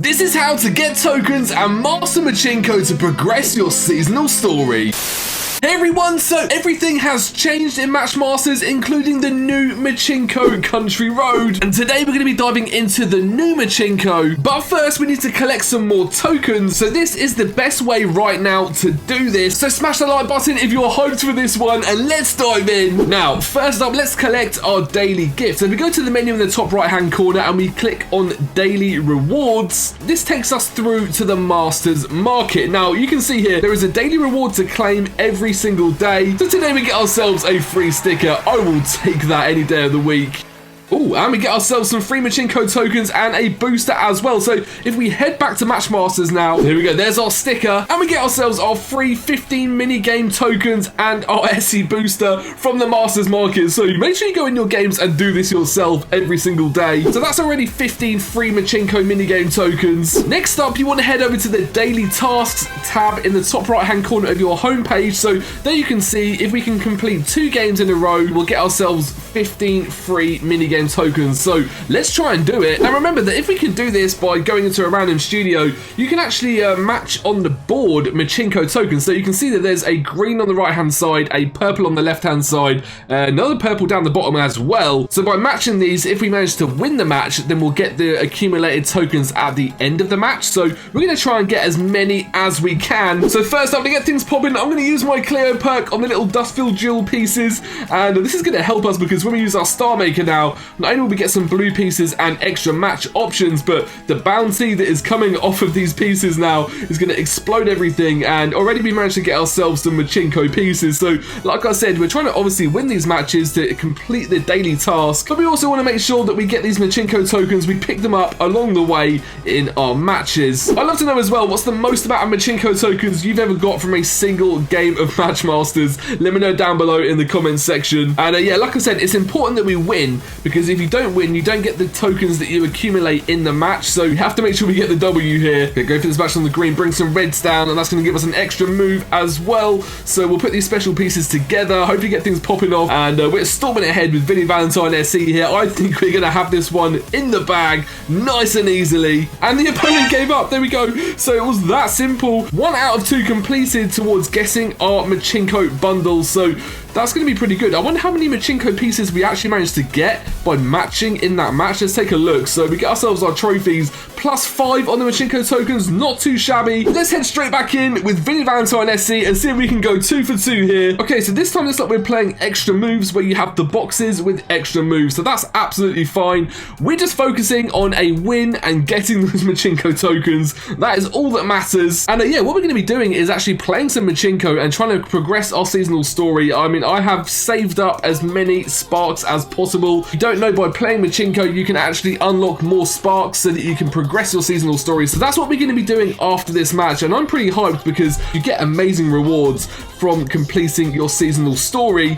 This is how to get tokens and master Matchinko to progress your seasonal story. Hey everyone, so everything has changed in Matchmasters, including the new Matchinko Country Road. And today we're going to be diving into the new Matchinko. But first we need to collect some more tokens. So this is the best way right now to do this. So smash the like button if you're hyped for this one and let's dive in. Now, first up, let's collect our daily gift. So if we go to the menu in the top right hand corner and we click on daily rewards, this takes us through to the Masters Market. Now you can see here, there is a daily reward to claim every single day. So today we get ourselves a free sticker. I will take that any day of the week. Oh, and we get ourselves some free Matchinko tokens and a booster as well. So if we head back to Matchmasters now, here we go, there's our sticker, and we get ourselves our free 15 mini-game tokens and our SE booster from the Masters Market. So make sure you go in your games and do this yourself every single day. So that's already 15 free Matchinko mini-game tokens. Next up, you want to head over to the Daily Tasks tab in the top right-hand corner of your homepage. So there you can see if we can complete 2 games in a row, we'll get ourselves 15 free mini-game tokens. So let's try and do it. And remember that if we can do this by going into a random studio, you can actually match on the board Matchinko tokens. So you can see that there's a green on the right hand side, a purple on the left hand side, another purple down the bottom as well. So by matching these, if we manage to win the match, then we'll get the accumulated tokens at the end of the match. So we're going to try and get as many as we can. So first up, to get things popping, I'm going to use my Cleo perk on the little dust-filled jewel pieces, and this is going to help us because when we use our star maker now, not only will we get some blue pieces and extra match options, but the bounty that is coming off of these pieces now is going to explode everything, and already we managed to get ourselves some Matchinko pieces. So like I said, we're trying to obviously win these matches to complete the daily task, but we also want to make sure that we get these Matchinko tokens, we pick them up along the way in our matches. I'd love to know as well, what's the most amount of Matchinko tokens you've ever got from a single game of Matchmasters? Let me know down below in the comments section. And yeah, like I said, it's important that we win, because if you don't win, you don't get the tokens that you accumulate in the match. So you have to make sure we get the W here. Okay, go for this match on the green, bring some reds down, and that's going to give us an extra move as well. So we'll put these special pieces together, hopefully get things popping off, and we're storming ahead with Vinny Valentine SE here. I think we're going to have this one in the bag nice and easily. And the opponent gave up. There we go. So it was that simple. 1 out of 2 completed towards guessing our Matchinko bundles. So that's going to be pretty good. I wonder how many Matchinko pieces we actually managed to get by matching in that match. Let's take a look. So we get ourselves our trophies, plus 5 on the Matchinko tokens. Not too shabby. Let's head straight back in with Vinny Valentine SC and see if we can go 2 for 2 here. Okay, so this time looks like we're playing extra moves where you have the boxes with extra moves. So that's absolutely fine. We're just focusing on a win and getting those Matchinko tokens. That is all that matters. And yeah, what we're going to be doing is actually playing some Matchinko and trying to progress our seasonal story. I mean, I have saved up as many sparks as possible. If you don't know, by playing Matchinko, you can actually unlock more sparks so that you can progress your seasonal story. So that's what we're going to be doing after this match. And I'm pretty hyped because you get amazing rewards from completing your seasonal story.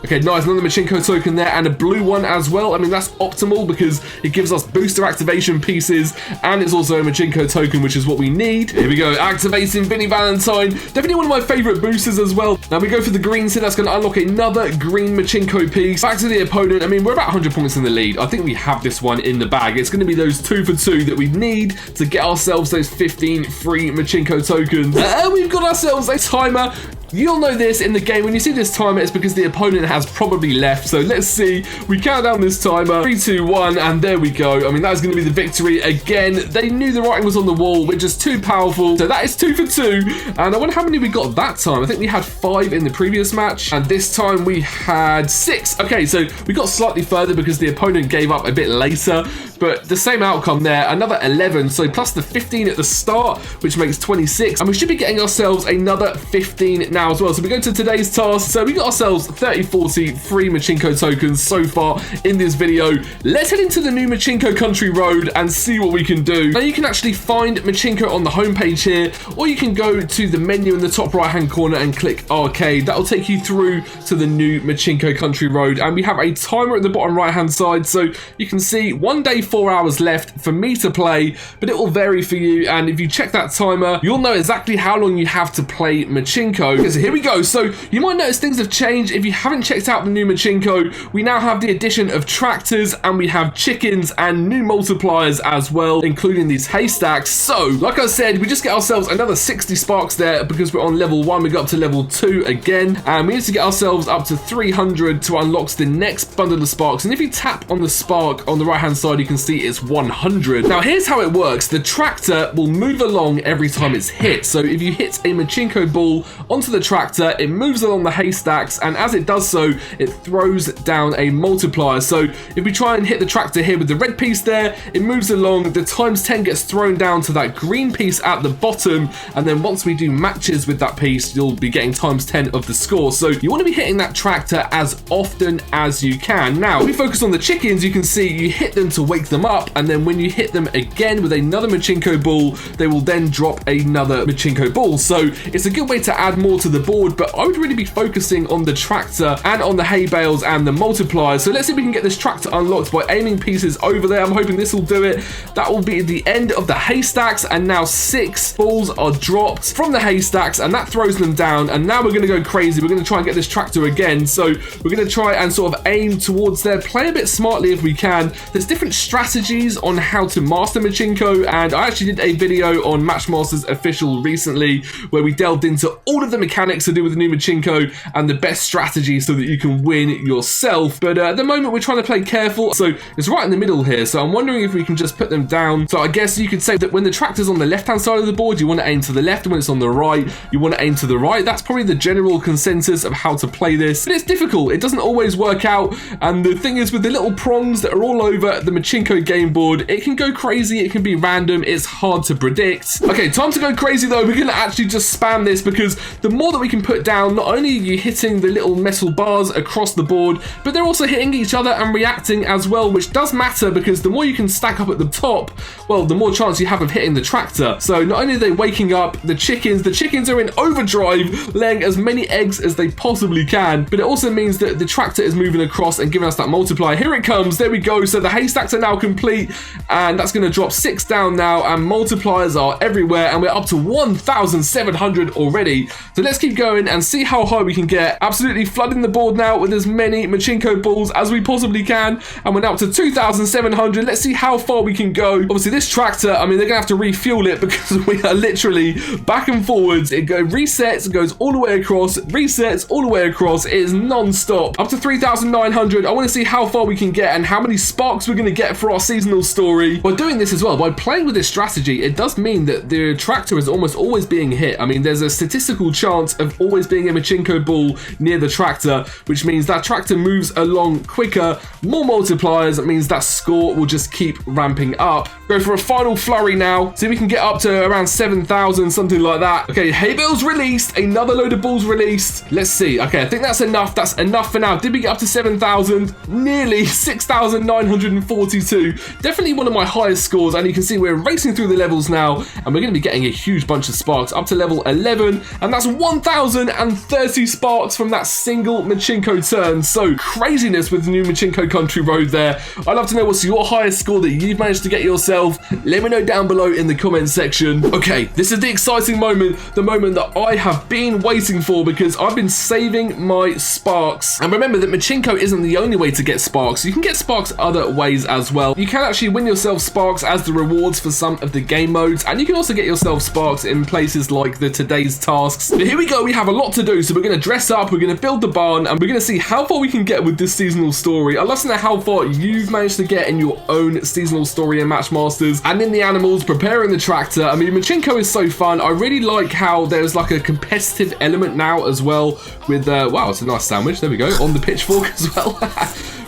Okay, nice, another Matchinko token there and a blue one as well. I mean, that's optimal because it gives us booster activation pieces and it's also a Matchinko token, which is what we need. Here we go, activating Vinny Valentine. Definitely one of my favorite boosters as well. Now we go for the green, so that's going to unlock another green Matchinko piece. Back to the opponent. I mean, we're about 100 points in the lead. I think we have this one in the bag. It's going to be those 2 for 2 that we need to get ourselves those 15 free Matchinko tokens. We've got ourselves a timer. You'll know this in the game. When you see this timer, it's because the opponent has probably left. So let's see. We count down this timer. 3, 2, 1, and there we go. I mean, that's going to be the victory again. They knew the writing was on the wall. We're just too powerful. So that is 2 for 2. And I wonder how many we got that time. I think we had 5 in the previous match. And this time we had 6. Okay, so we got slightly further because the opponent gave up a bit later. But the same outcome there. Another 11. So plus the 15 at the start, which makes 26. And we should be getting ourselves another 15 now as well. So we go to today's task. So we got ourselves 30-40 free Matchinko tokens so far in this video. Let's head into the new Matchinko Country Road and see what we can do. Now you can actually find Matchinko on the homepage here, or you can go to the menu in the top right hand corner and click arcade. That'll take you through to the new Matchinko Country Road, and we have a timer at the bottom right hand side, so you can see 1 day 4 hours left for me to play, but it will vary for you. And if you check that timer, you'll know exactly how long you have to play Matchinko. Okay, so here we go. So you might notice things have changed. If you haven't checked out the new Matchinko, we now have the addition of tractors, and we have chickens and new multipliers as well, including these haystacks. So like I said, we just get ourselves another 60 sparks there because we're on level 1. We got up to level 2 again, and we need to get ourselves up to 300 to unlock the next bundle of sparks. And if you tap on the spark on the right hand side, you can see it's 100. Now here's how it works. The tractor will move along every time it's hit. So if you hit a Matchinko ball onto the tractor, it moves along the haystacks, and as it does so, it throws down a multiplier. So if we try and hit the tractor here with the red piece there, it moves along, the times 10 gets thrown down to that green piece at the bottom, and then once we do matches with that piece, you'll be getting times 10 of the score. So you want to be hitting that tractor as often as you can. Now if we focus on the chickens, you can see you hit them to wake them up, and then when you hit them again with another Matchinko ball, they will then drop another Matchinko ball. So it's a good way to add more to the board, but I would really be focusing on the tractor and on the hay bales and the multipliers. So let's see if we can get this tractor unlocked by aiming pieces over there. I'm hoping this will do it. That will be the end of the haystacks, and now 6 balls are dropped from the haystacks, and that throws them down. And now we're going to go crazy. We're going to try and get this tractor again. So we're going to try and sort of aim towards there, play a bit smartly if we can. There's different strategies on how to master Matchinko, and I actually did a video on Matchmaster's Official recently where we delved into all of the mechanics to do with the new Matchinko and the best strategy so that you can win yourself. But at the moment we're trying to play careful, so it's right in the middle here. So I'm wondering if we can just put them down. So I guess you could say that when the tractor's on the left hand side of the board, you want to aim to the left, and when it's on the right, you want to aim to the right. That's probably the general consensus of how to play this, but it's difficult. It doesn't always work out, and the thing is with the little prongs that are all over the Matchinko game board, it can go crazy, it can be random, it's hard to predict. Okay, time to go crazy though. We're going to actually just spam this, because the more that we can put down, not only are you hitting the little metal bars across the board, but they're also hitting each other and reacting as well, which does matter, because the more you can stack up at the top, well, the more chance you have of hitting the tractor. So not only are they waking up the chickens are in overdrive, laying as many eggs as they possibly can, but it also means that the tractor is moving across and giving us that multiplier. Here it comes, there we go. So the haystacks are now complete, and that's going to drop 6 down now, and multipliers are everywhere, and we're up to 1,700 already. So let's keep going and see how high we can get. Absolutely flooding the board now with as many Matchinko balls as we possibly can, and we're now up to 2,700. Let's see how far we can go. Obviously this tractor, I mean, they're gonna have to refuel it because we are literally back and forwards. It resets, it goes all the way across, resets all the way across. It is non-stop. Up to 3,900. I want to see how far we can get and how many sparks we're going to get for our seasonal story. By doing this as well, by playing with this strategy, it does mean that the tractor is almost always being hit. I mean, there's a statistical chance of always being a Matchinko ball near the tractor, which means that tractor moves along quicker, more multipliers. It means that score will just keep ramping up. Go for a final flurry now. See if we can get up to around 7,000, something like that. Okay, hay bales released. Another load of balls released. Let's see. Okay, I think that's enough. That's enough for now. Did we get up to 7,000? Nearly 6,942. Definitely one of my highest scores, and you can see we're racing through the levels now, and we're going to be getting a huge bunch of sparks up to level 11, and that's 1,030 sparks from that single Matchinko turn. So craziness with the new Matchinko Country Road there. I'd love to know what's your highest score that you've managed to get yourself. Let me know down below in the comments section. Okay, this is the exciting moment, the moment that I have been waiting for, because I've been saving my sparks. And remember that Matchinko isn't the only way to get sparks. You can get sparks other ways as well. You can actually win yourself sparks as the rewards for some of the game modes, and you can also get yourself sparks in places like the today's tasks. But here we go, we have a lot to do. So we're going to dress up, we're going to build the barn, and we're going to see how far we can get with this seasonal story. I'd love to know how far you've managed to get in your own seasonal story in Matchmasters and in the animals, preparing the tractor. I mean, Matchinko is so fun. I really like how there's like a competitive element now as well with, wow, it's a nice sandwich. There we go, on the pitchfork as well.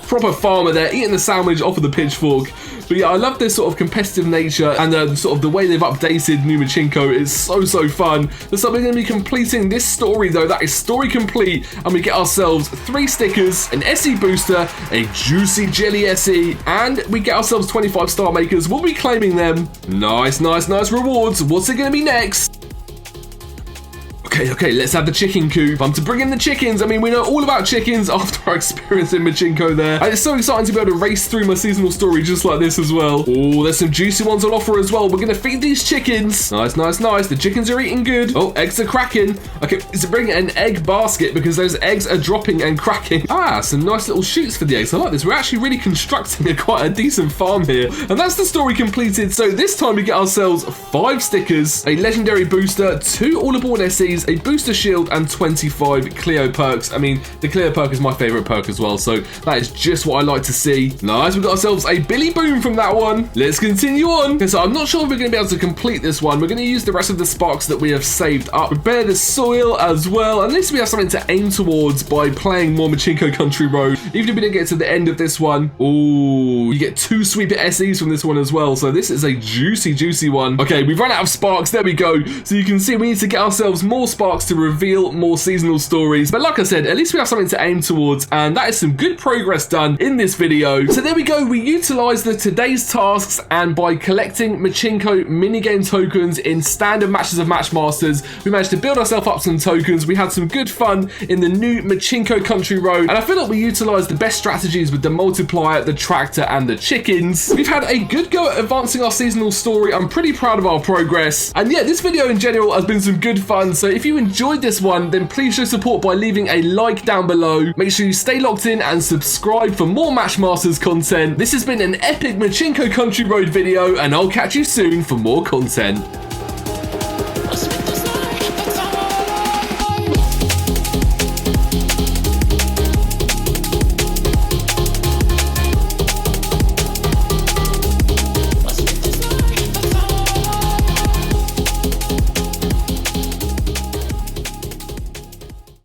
Proper farmer there, eating the sandwich off of the pitchfork. But yeah, I love this sort of competitive nature, and sort of the way they've updated new Matchinko is so fun. So we're going to be completing this story though. That is story complete, and we get ourselves 3 stickers, an SE booster, a juicy jelly SE, and we get ourselves 25 star makers. We'll be claiming them. Nice rewards. What's it going to be next? Okay, let's have the chicken coop. I'm to bring in the chickens. I mean, we know all about chickens after our experience in Matchinko there. And it's so exciting to be able to race through my seasonal story just like this as well. Oh, there's some juicy ones on offer as well. We're going to feed these chickens. Nice. The chickens are eating good. Oh, eggs are cracking. Okay, so bring an egg basket because those eggs are dropping and cracking. Ah, some nice little shoots for the eggs. I like this. We're actually really constructing quite a decent farm here. And that's the story completed. So this time we get ourselves 5 stickers, a legendary booster, 2 all aboard SEs, a booster shield, and 25 Cleo perks. I mean, the Cleo perk is my favorite perk as well, so that is just what I like to see. Nice, we got ourselves a Billy Boom from that one. Let's continue on. Okay, so I'm not sure if we're going to be able to complete this one. We're going to use the rest of the sparks that we have saved up. Prepare the soil as well. At least we have something to aim towards by playing more Machinko Country Road. Even if we didn't get to the end of this one. Ooh, you get 2 sweeper SEs from this one as well. So this is a juicy one. Okay, we've run out of sparks. There we go. So you can see we need to get ourselves more sparks to reveal more seasonal stories. But like I said, at least we have something to aim towards, and that is some good progress done in this video. So there we go. We utilized the today's tasks, and by collecting Matchinko minigame tokens in standard matches of Matchmasters, we managed to build ourselves up some tokens. We had some good fun in the new Machinko Country Road, and I feel like we utilized the best strategies with the multiplier, the tractor, and the chickens. We've had a good go at advancing our seasonal story. I'm pretty proud of our progress, and yeah, this video in general has been some good fun. So if you enjoyed this one, then please show support by leaving a like down below. Make sure you stay locked in and subscribe for more Matchmasters content. This has been an epic Machinko Country Road video, and I'll catch you soon for more content.